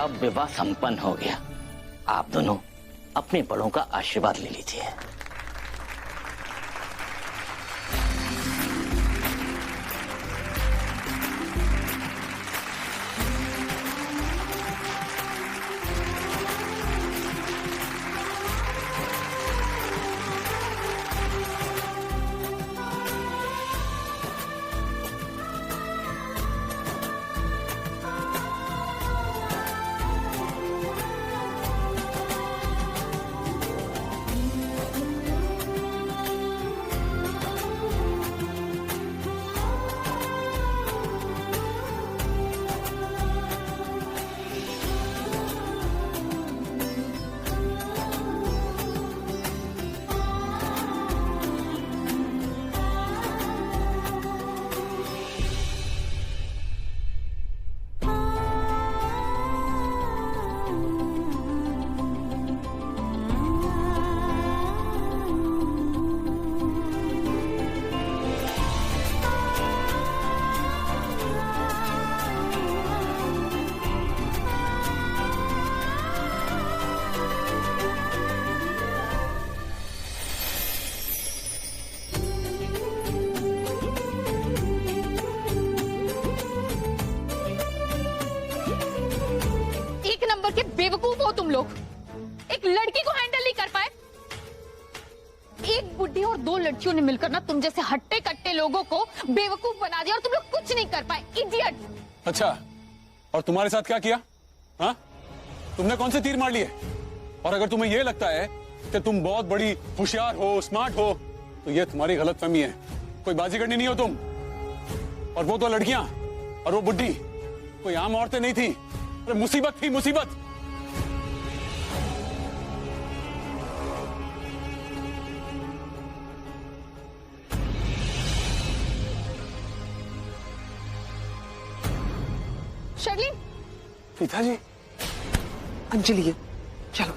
अब विवाह संपन्न हो गया। आप दोनों अपने बड़ों का आशीर्वाद ले लीजिए। बेवकूफ हो तुम लोग, एक लड़की को हैंडल नहीं कर पाए। एक बुढ़ी और दो लड़कियों ने मिलकर ना तुम जैसे हट्टे कट्टे लोगों को बेवकूफ बना दिया और तुम लोग कुछ नहीं कर पाए। इडियट। अच्छा, और तुम्हारे साथ क्या किया? हाँ, तुमने कौन से तीर मार लिए? और अगर तुम्हें यह लगता है कि तुम बहुत बड़ी होशियार हो, स्मार्ट हो, तो यह तुम्हारी गलतफहमी है। कोई बाजीगरनी नहीं हो तुम। और वो तो लड़कियां और वो बुढ़ी कोई आम औरतें नहीं थी। अरे मुसीबत थी, मुसीबत। शर्लिन। पिताजी, अंजलि है, चलो।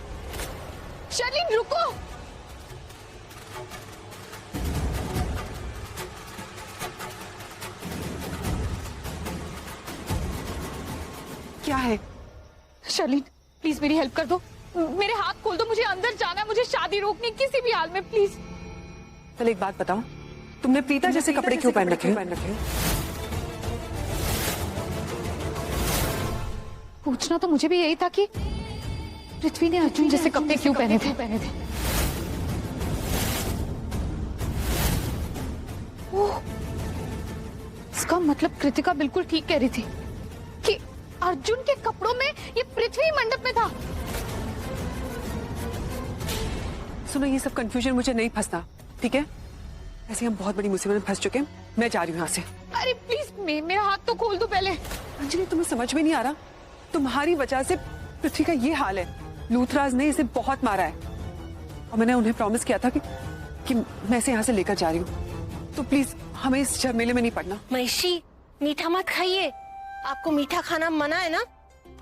शर्लिन रुको। क्या है? शर्लिन प्लीज मेरी हेल्प कर दो, मेरे हाथ खोल दो, मुझे अंदर जाना है, मुझे शादी रोकनी किसी भी हाल में, प्लीज। चल एक बात बताओ, तुमने प्रीता जैसे कपड़े क्यों पहन रखे? पूछना तो मुझे भी यही था कि पृथ्वी ने अर्जुन जैसे कपड़े क्यों पहने थे। ओह, इसका मतलब कृतिका बिल्कुल ठीक कह रही थी कि अर्जुन के कपड़ों में ये पृथ्वी मंडप में था। सुनो, ये सब कंफ्यूजन मुझे नहीं फंसना, ठीक है? ऐसे हम बहुत बड़ी मुसीबत में फंस चुके हैं। मैं जा रही हूँ यहाँ से। अरे प्लीज मेरा हाथ तो खोल दो पहले। अंजलि, तुम्हें समझ में नहीं आ रहा? तुम्हारी वजह से पृथ्वी का ये हाल है। लूथराज ने इसे बहुत मारा है और मैंने उन्हें प्रॉमिस किया था कि मैं इसे यहाँ से लेकर जा रही हूँ। तो प्लीज हमें इस झमेले में नहीं पड़ना। महिषी, मीठा मत खाइए, आपको मीठा खाना मना है ना?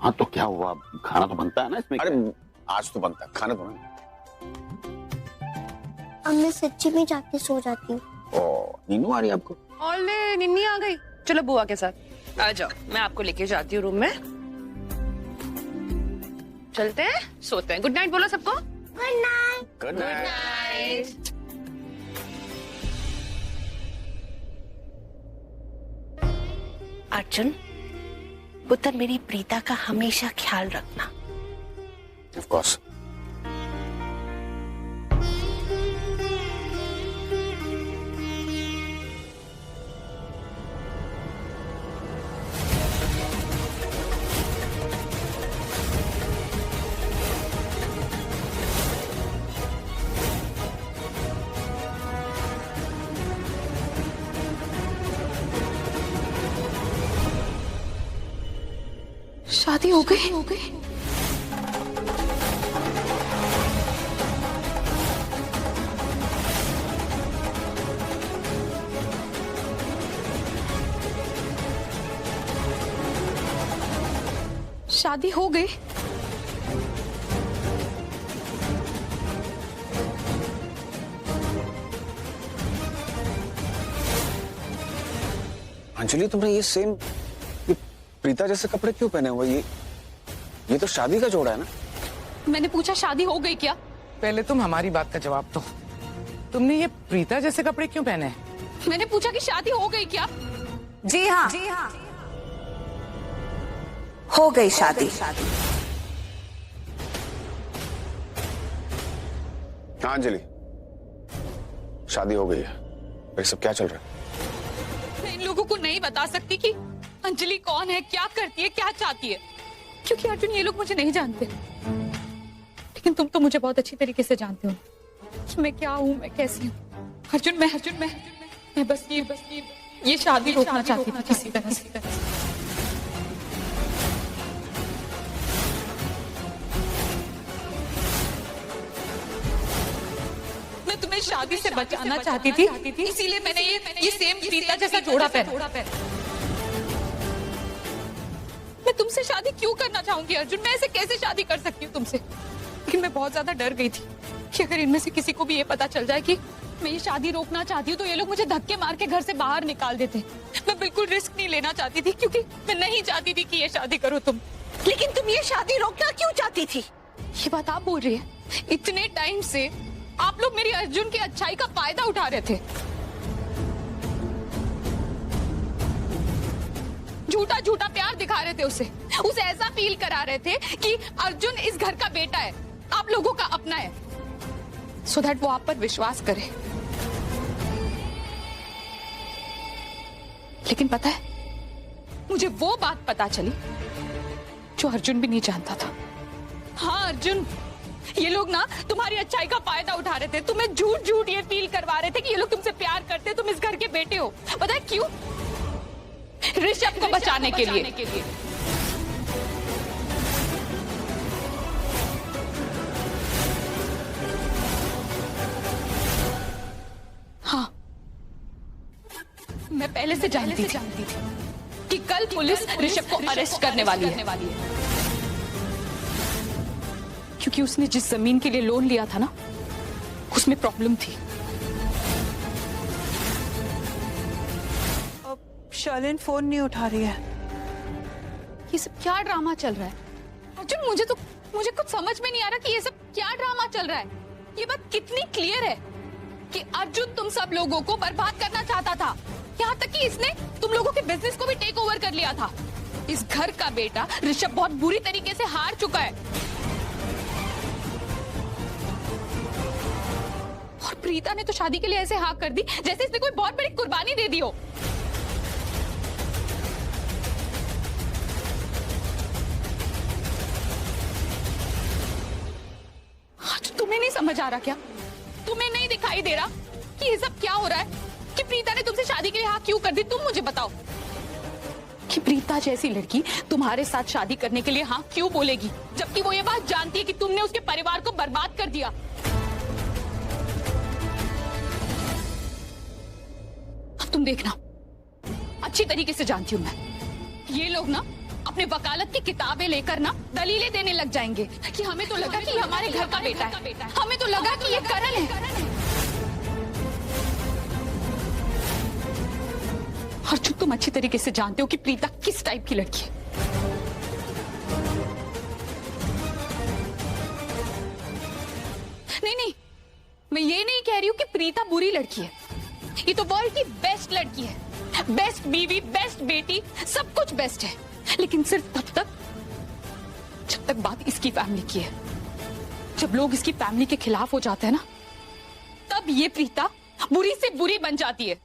हाँ तो क्या हुआ, खाना तो बनता है ना इसमें। अरे आज तो बनता है, खाना तो नहीं। अब मैं सच्ची में जाके सो जाती हूँ। ओ, नीनू आ रही है आपको? ओले, निन्नी आ गई। चलो बुआ के साथ आ जाओ, मैं आपको लेके जाती हूँ रूम में। चलते हैं, सोते हैं। गुड नाइट बोलो सबको। Good night. Good night. Arjun पुत्र, मेरी प्रीता का हमेशा ख्याल रखना। Of course. शादी हो गई। शादी हो गई। अंजलि, तुमने ये सेम प्रीता जैसे कपड़े क्यों पहने हुए? ये तो शादी का जोड़ा है ना। मैंने पूछा शादी हो गई क्या? पहले तुम हमारी बात का जवाब दो। तुमने ये प्रीता जैसे कपड़े क्यों पहने हैं? मैंने पूछा कि शादी हो गई क्या? जी हाँ, हो गई शादी। हाँ अंजलि, शादी हो गई है। ये सब क्या चल रहा है? मैं इन लोगों को नहीं बता सकती कि अंजलि कौन है, क्या करती है, क्या चाहती है, क्योंकि अर्जुन ये लोग मुझे नहीं जानते। लेकिन तुम तो मुझे बहुत अच्छी तरीके से जानते हो कि मैं क्या हूँ, मैं कैसी हूँ। अर्जुन मैं बस ये शादी रोकना चाहती थी किसी तरह से। मैं तुम्हें शादी से बचाना चाहती थी, इसीलिए मैंने ये सेम प्रीता जैसा जोड़ा पहना। मैं तुमसे शादी क्यों करना चाहूंगी अर्जुन? मैं ऐसे कैसे शादी कर सकती हूँ तुमसे? लेकिन मैं बहुत ज्यादा डर गई थी कि अगर इनमें से किसी को भी ये पता चल जाए कि मैं ये शादी रोकना चाहती हूँ तो ये लोग मुझे धक्के मार के घर से बाहर निकाल देते। मैं बिल्कुल रिस्क नहीं लेना चाहती थी, क्योंकि मैं नहीं चाहती थी कि ये शादी करो तुम। लेकिन तुम ये शादी रोकना क्यों चाहती थी? ये बात आप बोल रही है? इतने टाइम से आप लोग मेरी अर्जुन की अच्छाई का फायदा उठा रहे थे, झूठा झूठा प्यार दिखा रहे थे उसे ऐसा फील करा रहे थे कि अर्जुन इस घर का बेटा है, आप लोगों का अपना है, सो दैट वो आप पर विश्वास करे। लेकिन पता है, मुझे वो बात पता चली जो अर्जुन भी नहीं जानता था। हाँ अर्जुन, ये लोग ना तुम्हारी अच्छाई का फायदा उठा रहे थे, तुम्हें झूठ झूठ ये फील करवा रहे थे कि ये लोग तुमसे प्यार करते हैं, तुम इस घर के बेटे हो। पता है क्यों? ऋषभ को बचाने के लिए। हाँ, मैं पहले से जानती थी कि कल पुलिस ऋषभ को अरेस्ट करने वाली है, क्योंकि उसने जिस जमीन के लिए लोन लिया था ना, उसमें प्रॉब्लम थी। शर्लिन फोन नहीं उठा रही है। ये सब क्या ड्रामा चल रहा है अर्जुन? मुझे कुछ समझ में नहीं आ रहा कि ये सब क्या ड्रामा चल रहा है। ये बात कितनी क्लियर है कि अर्जुन तुम सब लोगों को बर्बाद करना चाहता था, यहाँ तक कि इसने तुम लोगों के बिजनेस को भी टेक ओवर कर लिया था। इस घर का बेटा ऋषभ बहुत बुरी तरीके से हार चुका है, और प्रीता ने तो शादी के लिए ऐसे हाँ कर दी जैसे इसने कोई बहुत बड़ी कुर्बानी दे दी हो। तुम्हें नहीं समझ आ रहा क्या? तुम्हें नहीं दिखाई दे रहा कि ये सब क्या हो रहा है? कि प्रीता ने तुमसे शादी के लिए हाँ क्यों कर दी? तुम मुझे बताओ कि प्रीता जैसी लड़की तुम्हारे साथ शादी करने के लिए हाँ क्यों बोलेगी, जबकि वो ये बात जानती है कि तुमने उसके परिवार को बर्बाद कर दिया। अब तुम देखना, अच्छी तरीके से जानती हूं मैं, ये लोग ना अपने वकालत की किताबें लेकर ना दलीलें देने लग जाएंगे कि हमें तो लगा कि हमारे घर का बेटा है, हमें तो लगा कि ये करण है। अर्जुन, तुम अच्छी तरीके से जानते हो कि प्रीता किस टाइप की लड़की है। नहीं, मैं ये नहीं कह रही हूँ कि प्रीता बुरी लड़की है। ये तो वर्ल्ड की बेस्ट लड़की है, बेस्ट बीवी, बेस्ट बेटी, सब कुछ बेस्ट है। लेकिन सिर्फ तब तक जब तक बात इसकी फैमिली की है। जब लोग इसकी फैमिली के खिलाफ हो जाते हैं ना, तब ये प्रीता बुरी से बुरी बन जाती है।